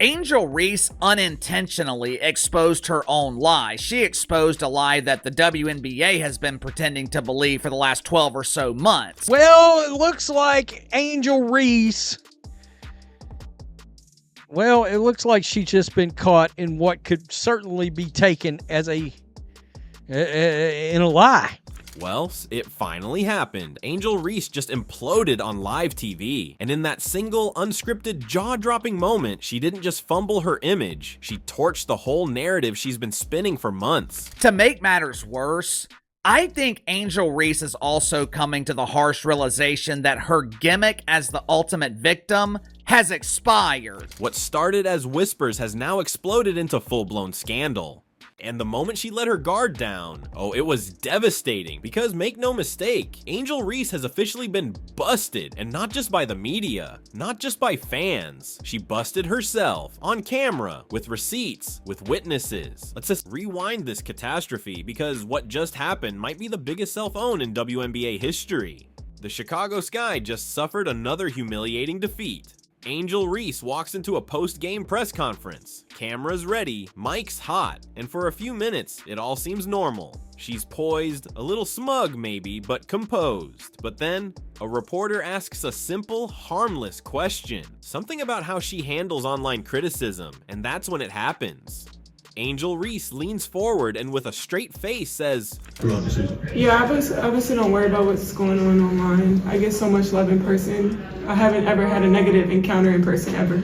Angel Reese unintentionally exposed her own lie. She exposed a lie that the WNBA has been pretending to believe for the last 12 or so months. Well, it looks like Angel Reese, it looks like she's just been caught in what could certainly be taken as in a lie. Well, it finally happened. Angel Reese just imploded on live TV. And in that single, unscripted, jaw-dropping moment, she didn't just fumble her image, she torched the whole narrative she's been spinning for months. To make matters worse, I think Angel Reese is also coming to the harsh realization that her gimmick as the ultimate victim has expired. What started as whispers has now exploded into full-blown scandal. And the moment she let her guard down, it was devastating, because make no mistake, Angel Reese has officially been busted, and not just by the media, not just by fans. She busted herself, on camera, with receipts, with witnesses. Let's just rewind this catastrophe, because what just happened might be the biggest self-own in WNBA history. The Chicago Sky just suffered another humiliating defeat. Angel Reese walks into a post-game press conference. Cameras ready, mics hot, and for a few minutes, it all seems normal. She's poised, a little smug maybe, but composed. But then, a reporter asks a simple, harmless question. Something about how she handles online criticism, and that's when it happens. Angel Reese leans forward and with a straight face says, Yeah, obviously don't worry about what's going on online. I get so much love in person. I haven't ever had a negative encounter in person ever.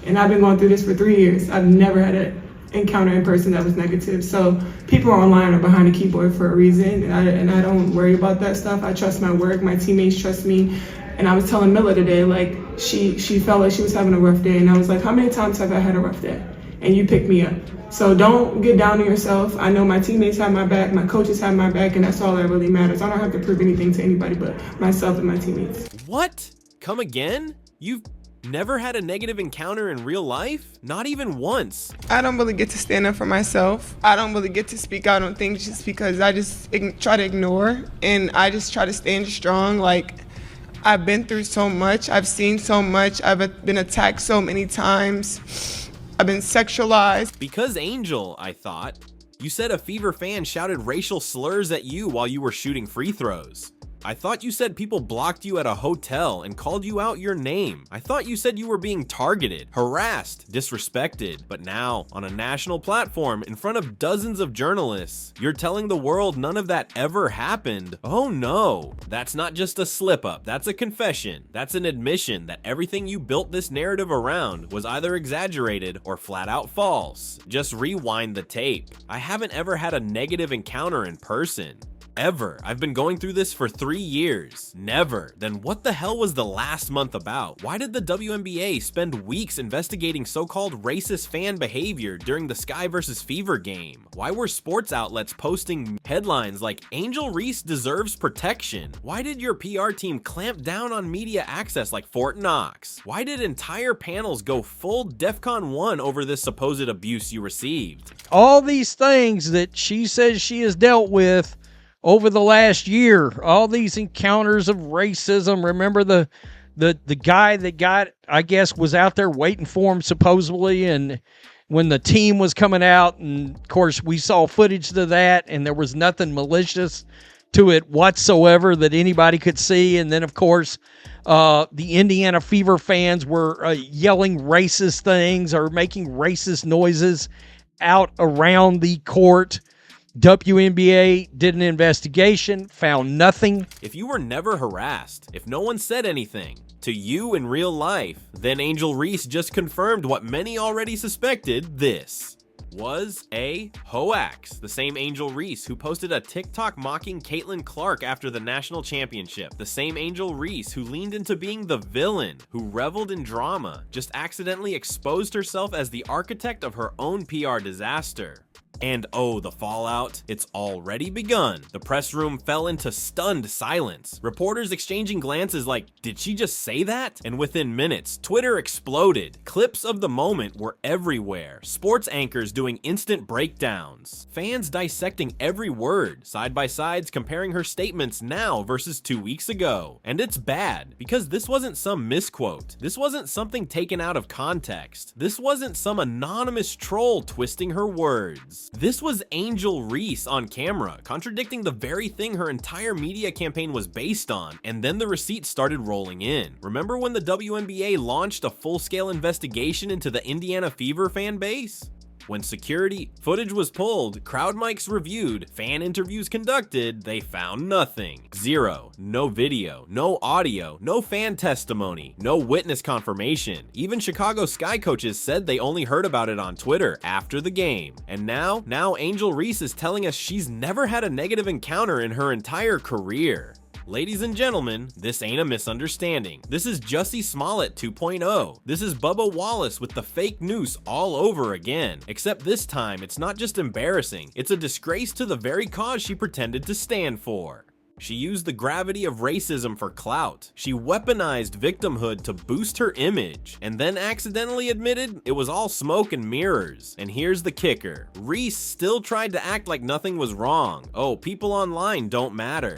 And I've been going through this for 3 years. I've never had an encounter in person that was negative. So people online are behind a keyboard for a reason, and I don't worry about that stuff. I trust my work, my teammates trust me. And I was telling Milla today, like, she felt like she was having a rough day, and I was like, how many times have I had a rough day? And you picked me up. So don't get down on yourself. I know my teammates have my back, my coaches have my back, and that's all that really matters. I don't have to prove anything to anybody but myself and my teammates. What? Come again? You've never had a negative encounter in real life? Not even once. I don't really get to stand up for myself. I don't really get to speak out on things just because I just try to ignore, and I just try to stand strong. Like, I've been through so much. I've seen so much. I've been attacked so many times. I've been sexualized. Because Angel, I thought. You said a Fever fan shouted racial slurs at you while you were shooting free throws. I thought you said people blocked you at a hotel and called you out your name. I thought you said you were being targeted, harassed, disrespected. But now, on a national platform in front of dozens of journalists, you're telling the world none of that ever happened. Oh no, that's not just a slip up, that's a confession. That's an admission that everything you built this narrative around was either exaggerated or flat out false. Just rewind the tape. I haven't ever had a negative encounter in person. Ever. I've been going through this for 3 years. Never. Then what the hell was the last month about? Why did the WNBA spend weeks investigating so-called racist fan behavior during the Sky vs. Fever game? Why were sports outlets posting headlines like Angel Reese deserves protection? Why did your PR team clamp down on media access like Fort Knox? Why did entire panels go full DEFCON 1 over this supposed abuse you received? All these things that she says she has dealt with over the last year, all these encounters of racism. Remember the guy that I guess, was out there waiting for him supposedly, and when the team was coming out, and of course we saw footage of that, and there was nothing malicious to it whatsoever that anybody could see. And then of course the Indiana Fever fans were yelling racist things or making racist noises out around the court. WNBA did an investigation, found nothing. If you were never harassed, if no one said anything to you in real life, then Angel Reese just confirmed what many already suspected. This was a hoax. The same Angel Reese who posted a TikTok mocking Caitlin Clark after the national championship. The same Angel Reese who leaned into being the villain, who reveled in drama, just accidentally exposed herself as the architect of her own PR disaster. And oh, the fallout, it's already begun. The press room fell into stunned silence. Reporters exchanging glances like, did she just say that? And within minutes, Twitter exploded. Clips of the moment were everywhere. Sports anchors doing instant breakdowns. Fans dissecting every word, side by sides comparing her statements now versus 2 weeks ago. And it's bad, because this wasn't some misquote. This wasn't something taken out of context. This wasn't some anonymous troll twisting her words. This was Angel Reese on camera, contradicting the very thing her entire media campaign was based on, and then the receipts started rolling in. Remember when the WNBA launched a full-scale investigation into the Indiana Fever fan base? When security footage was pulled, crowd mics reviewed, fan interviews conducted, they found nothing. Zero. No video, no audio, no fan testimony, no witness confirmation. Even Chicago Sky coaches said they only heard about it on Twitter after the game. And now Angel Reese is telling us she's never had a negative encounter in her entire career. Ladies and gentlemen, this ain't a misunderstanding. This is Jussie Smollett 2.0. This is Bubba Wallace with the fake news all over again. Except this time, it's not just embarrassing, it's a disgrace to the very cause she pretended to stand for. She used the gravity of racism for clout. She weaponized victimhood to boost her image, and then accidentally admitted it was all smoke and mirrors. And here's the kicker. Reese still tried to act like nothing was wrong. Oh, people online don't matter.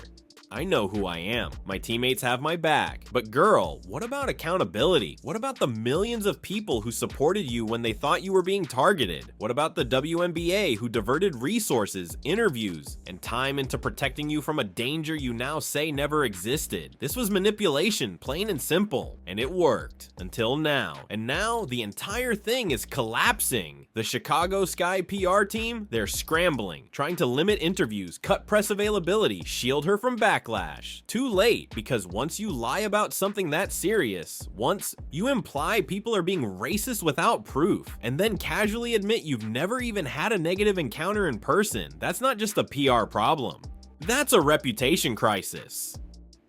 I know who I am. My teammates have my back. But girl, what about accountability? What about the millions of people who supported you when they thought you were being targeted? What about the WNBA who diverted resources, interviews, and time into protecting you from a danger you now say never existed? This was manipulation, plain and simple. And it worked. Until now. And now the entire thing is collapsing. The Chicago Sky PR team, they're scrambling, trying to limit interviews, cut press availability, shield her from backlash. Too late, because once you lie about something that serious, once you imply people are being racist without proof, and then casually admit you've never even had a negative encounter in person, that's not just a PR problem. That's a reputation crisis.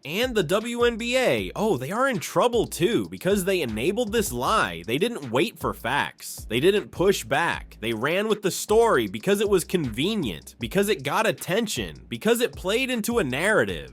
And the WNBA, oh, they are in trouble too, because they enabled this lie. They didn't wait for facts. They didn't push back. They ran with the story because it was convenient, because it got attention, because it played into a narrative.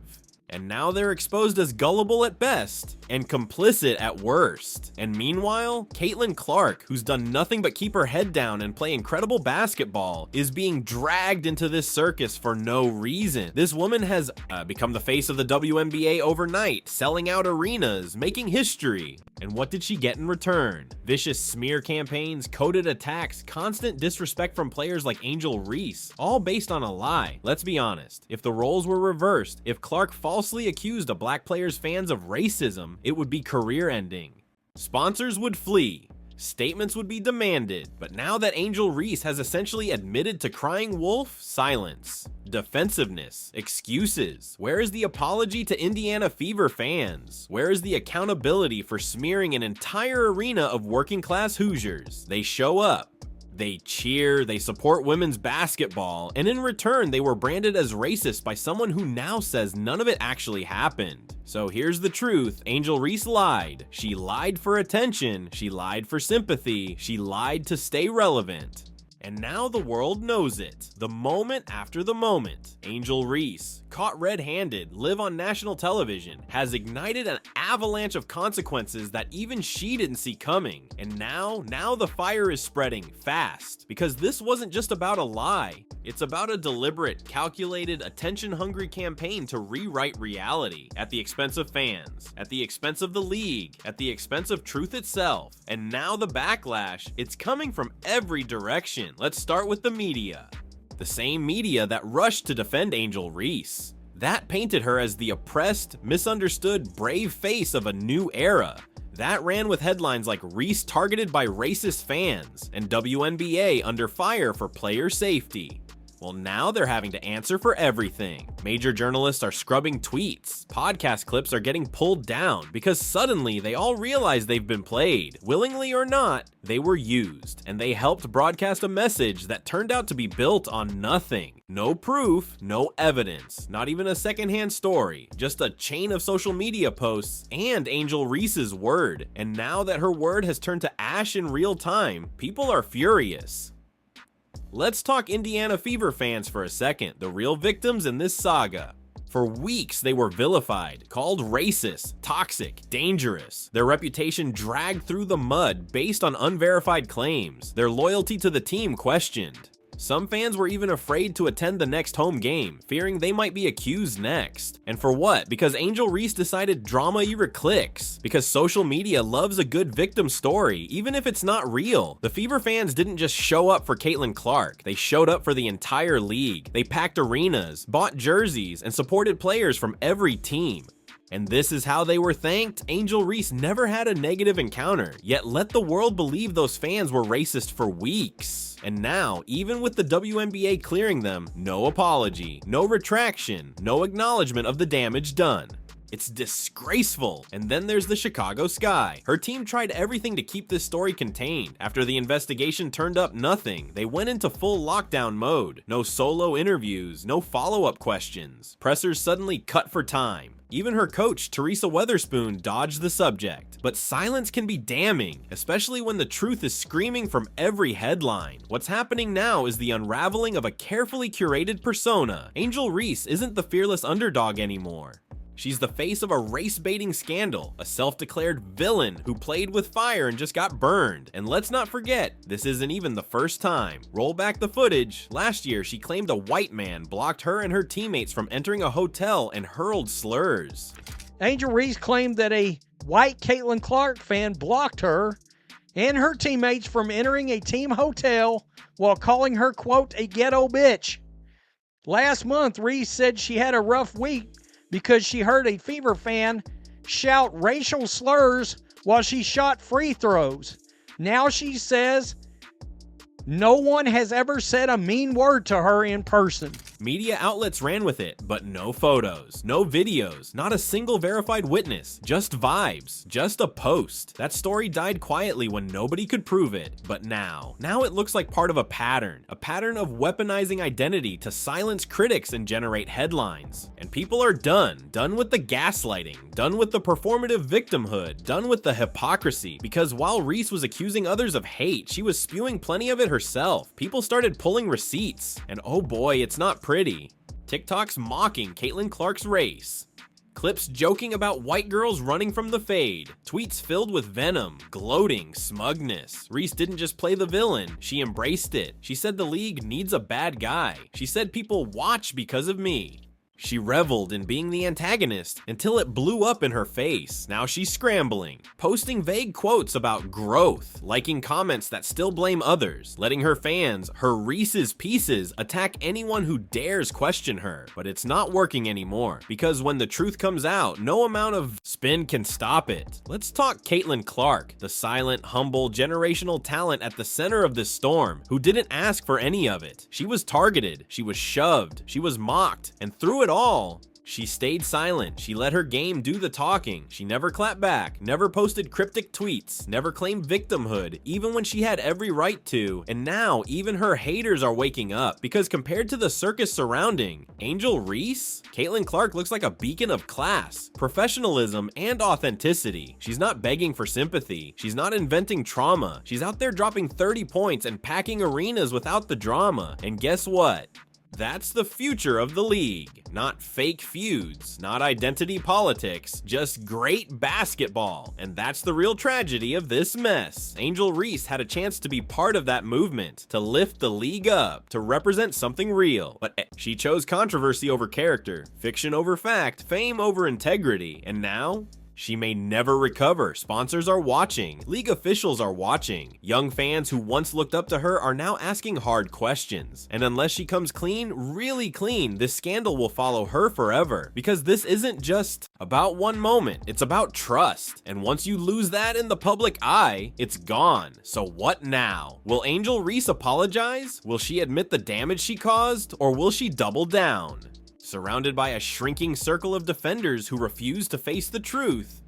And now they're exposed as gullible at best and complicit at worst. And meanwhile, Caitlin Clark, who's done nothing but keep her head down and play incredible basketball, is being dragged into this circus for no reason. This woman has become the face of the WNBA overnight, selling out arenas, making history. And what did she get in return? Vicious smear campaigns, coded attacks, constant disrespect from players like Angel Reese, all based on a lie. Let's be honest, if the roles were reversed, if Clark falsely accused a black player's fans of racism, it would be career-ending. Sponsors would flee. Statements would be demanded, but now that Angel Reese has essentially admitted to crying wolf, silence. Defensiveness, excuses. Where is the apology to Indiana Fever fans? Where is the accountability for smearing an entire arena of working-class Hoosiers? They show up. They cheer, they support women's basketball, and in return, they were branded as racist by someone who now says none of it actually happened. So here's the truth, Angel Reese lied. She lied for attention, she lied for sympathy, she lied to stay relevant. And now the world knows it. The moment after the moment, Angel Reese, caught red-handed, live on national television, has ignited an avalanche of consequences that even she didn't see coming. And now the fire is spreading fast. Because this wasn't just about a lie. It's about a deliberate, calculated, attention-hungry campaign to rewrite reality. At the expense of fans, at the expense of the league, at the expense of truth itself. And now the backlash, it's coming from every direction. Let's start with the media. The same media that rushed to defend Angel Reese. That painted her as the oppressed, misunderstood, brave face of a new era. That ran with headlines like Reese targeted by racist fans and WNBA under fire for player safety. Well, now they're having to answer for everything. Major journalists are scrubbing tweets. Podcast clips are getting pulled down because suddenly they all realize they've been played. Willingly or not, they were used, and they helped broadcast a message that turned out to be built on nothing. No proof, no evidence, not even a secondhand story, just a chain of social media posts and Angel Reese's word. And now that her word has turned to ash in real time, people are furious. Let's talk Indiana Fever fans for a second, the real victims in this saga. For weeks, they were vilified, called racist, toxic, dangerous. Their reputation dragged through the mud based on unverified claims, their loyalty to the team questioned. Some fans were even afraid to attend the next home game, fearing they might be accused next. And for what? Because Angel Reese decided drama either clicks. Because social media loves a good victim story, even if it's not real. The Fever fans didn't just show up for Caitlin Clark, they showed up for the entire league. They packed arenas, bought jerseys, and supported players from every team. And this is how they were thanked. Angel Reese never had a negative encounter, yet let the world believe those fans were racist for weeks. And now, even with the WNBA clearing them, no apology, no retraction, no acknowledgement of the damage done. It's disgraceful. And then there's the Chicago Sky. Her team tried everything to keep this story contained. After the investigation turned up nothing, they went into full lockdown mode. No solo interviews, no follow-up questions. Pressers suddenly cut for time. Even her coach, Teresa Weatherspoon, dodged the subject. But silence can be damning, especially when the truth is screaming from every headline. What's happening now is the unraveling of a carefully curated persona. Angel Reese isn't the fearless underdog anymore. She's the face of a race-baiting scandal, a self-declared villain who played with fire and just got burned. And let's not forget, this isn't even the first time. Roll back the footage. Last year, she claimed a white man blocked her and her teammates from entering a hotel and hurled slurs. Angel Reese claimed that a white Caitlin Clark fan blocked her and her teammates from entering a team hotel while calling her, quote, a ghetto bitch. Last month, Reese said she had a rough week because she heard a Fever fan shout racial slurs while she shot free throws. Now she says no one has ever said a mean word to her in person. Media outlets ran with it, but no photos, no videos, not a single verified witness, just vibes, just a post. That story died quietly when nobody could prove it, but now it looks like part of a pattern of weaponizing identity to silence critics and generate headlines. And people are done with the gaslighting, done with the performative victimhood, done with the hypocrisy, because while Reese was accusing others of hate, she was spewing plenty of it herself. People started pulling receipts, and oh boy, it's not pretty. TikToks mocking Caitlin Clark's race. Clips joking about white girls running from the fade. Tweets filled with venom, gloating, smugness. Reese didn't just play the villain, she embraced it. She said the league needs a bad guy. She said people watch because of me. She reveled in being the antagonist until it blew up in her face. Now she's scrambling, posting vague quotes about growth, liking comments that still blame others, letting her fans, her Reese's Pieces, attack anyone who dares question her. But it's not working anymore, because when the truth comes out, no amount of spin can stop it. Let's talk Caitlin Clark, the silent, humble, generational talent at the center of this storm, who didn't ask for any of it. She was targeted, she was shoved, she was mocked, and through it all, she stayed silent. She let her game do the talking. She never clapped back, never posted cryptic tweets, never claimed victimhood, even when she had every right to. And now, even her haters are waking up, because compared to the circus surrounding Angel Reese, Caitlin Clark looks like a beacon of class, professionalism, and authenticity. She's not begging for sympathy. She's not inventing trauma. She's out there dropping 30 points and packing arenas without the drama. And guess what? That's the future of the league. Not fake feuds, not identity politics, just great basketball. And that's the real tragedy of this mess. Angel Reese had a chance to be part of that movement, to lift the league up, to represent something real. But she chose controversy over character, fiction over fact, fame over integrity. And now, she may never recover. Sponsors are watching. League officials are watching. Young fans who once looked up to her are now asking hard questions. And unless she comes clean, really clean, this scandal will follow her forever. Because this isn't just about one moment. It's about trust. And once you lose that in the public eye, it's gone. So what now? Will Angel Reese apologize? Will she admit the damage she caused? Or will she double down? Surrounded by a shrinking circle of defenders who refuse to face the truth,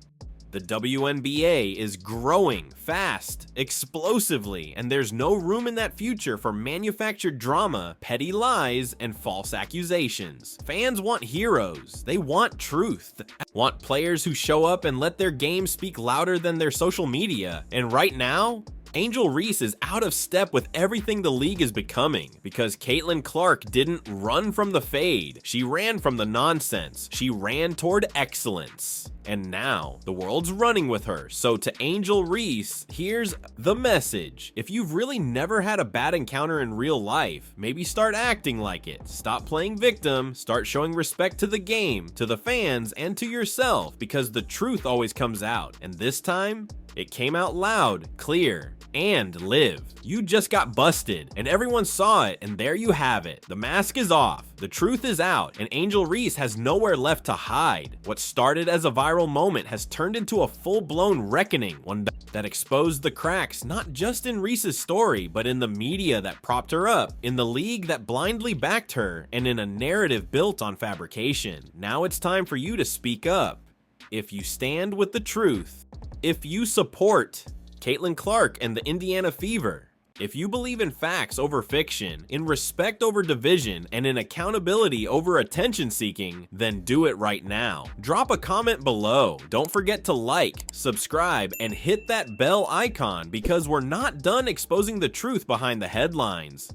the WNBA is growing fast, explosively, and there's no room in that future for manufactured drama, petty lies, and false accusations. Fans want heroes. They want truth. Want players who show up and let their game speak louder than their social media. And right now, Angel Reese is out of step with everything the league is becoming because Caitlin Clark didn't run from the fade. She ran from the nonsense. She ran toward excellence. And now, the world's running with her. So to Angel Reese, here's the message. If you've really never had a bad encounter in real life, maybe start acting like it. Stop playing victim, start showing respect to the game, to the fans, and to yourself, because the truth always comes out. And this time, it came out loud, clear, and live. You just got busted, and everyone saw it, and there you have it. The mask is off, the truth is out, and Angel Reese has nowhere left to hide. What started as a viral moment has turned into a full-blown reckoning, one that exposed the cracks not just in Reese's story, but in the media that propped her up, in the league that blindly backed her, and in a narrative built on fabrication. Now it's time for you to speak up. If you stand with the truth, if you support Caitlin Clark and the Indiana Fever, if you believe in facts over fiction, in respect over division, and in accountability over attention seeking, then do it right now. Drop a comment below. Don't forget to like, subscribe, and hit that bell icon because we're not done exposing the truth behind the headlines.